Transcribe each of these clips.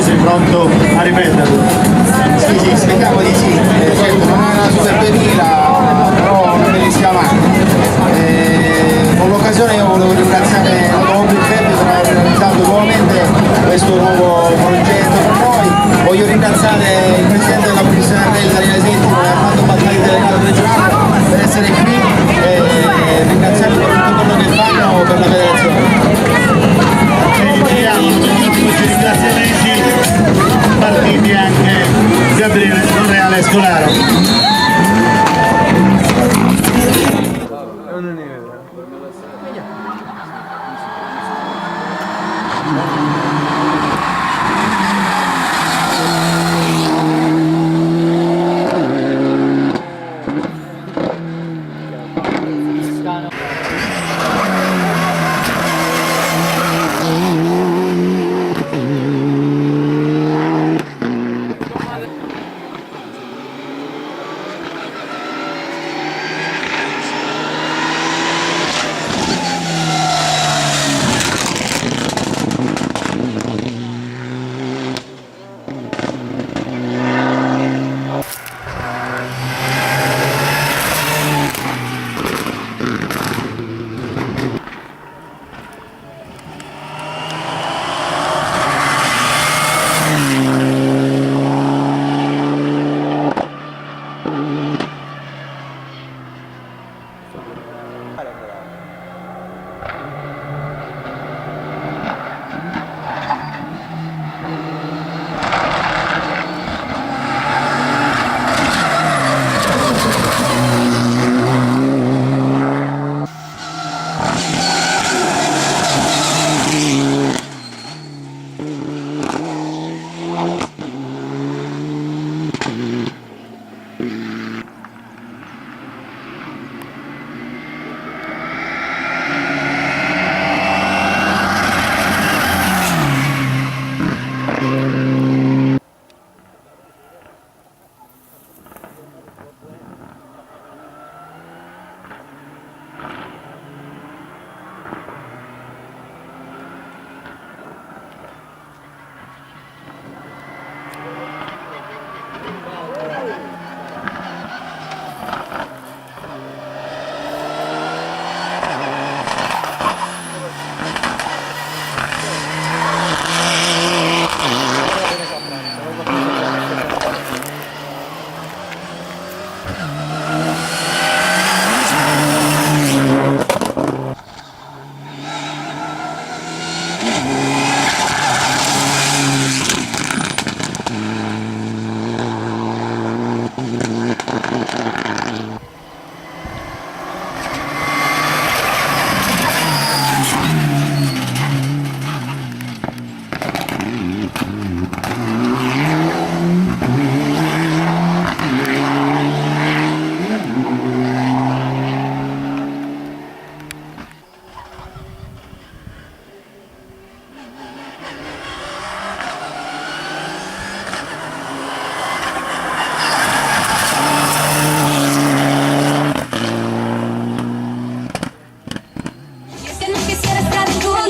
tu sei pronto a ripeterlo? Sì, speriamo di sì, certo non è una Super 2000, però una bellissima macchina. Con l'occasione io volevo ringraziare l'Automobile Club per aver realizzato nuovamente questo nuovo progetto per noi. Voglio ringraziare il Presidente della Commissione Arrelli, Daniele Settimo, e Armando Battaglia, delegato regionale, per essere qui e ringraziarli per tutto quello che fanno per la federazione. Questi ringraziamenti partiti anche Gabriele Monreale Scolaro.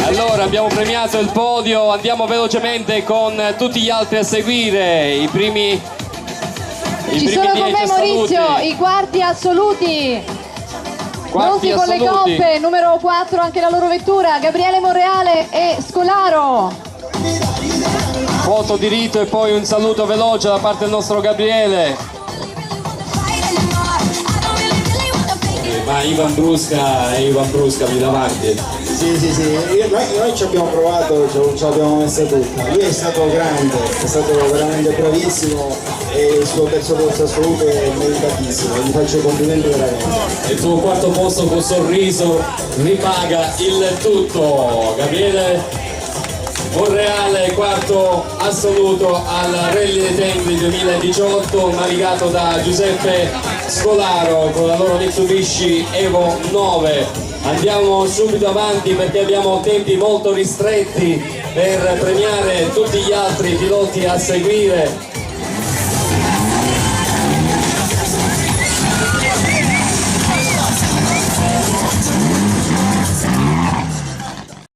Allora abbiamo premiato il podio, andiamo velocemente con tutti gli altri a seguire, i primi Ci sono con me Maurizio, i quarti assoluti. Pronti con le coppe, numero 4 anche la loro vettura, Gabriele Monreale e Scolaro. Foto di rito e poi un saluto veloce da parte del nostro Gabriele. Ma Ivan Brusca lì davanti. Sì, noi ci abbiamo provato, ce l'abbiamo messa tutta. Lui è stato grande, è stato veramente bravissimo e il suo terzo posto assoluto è meritatissimo, gli faccio i complimenti veramente. Il tuo quarto posto con sorriso ripaga il tutto. Gabriele Monreale, quarto assoluto al Rally dei Templi 2018, navigato da Giuseppe Scolaro con la loro Mitsubishi Evo 9. Andiamo subito avanti perché abbiamo tempi molto ristretti per premiare tutti gli altri piloti a seguire.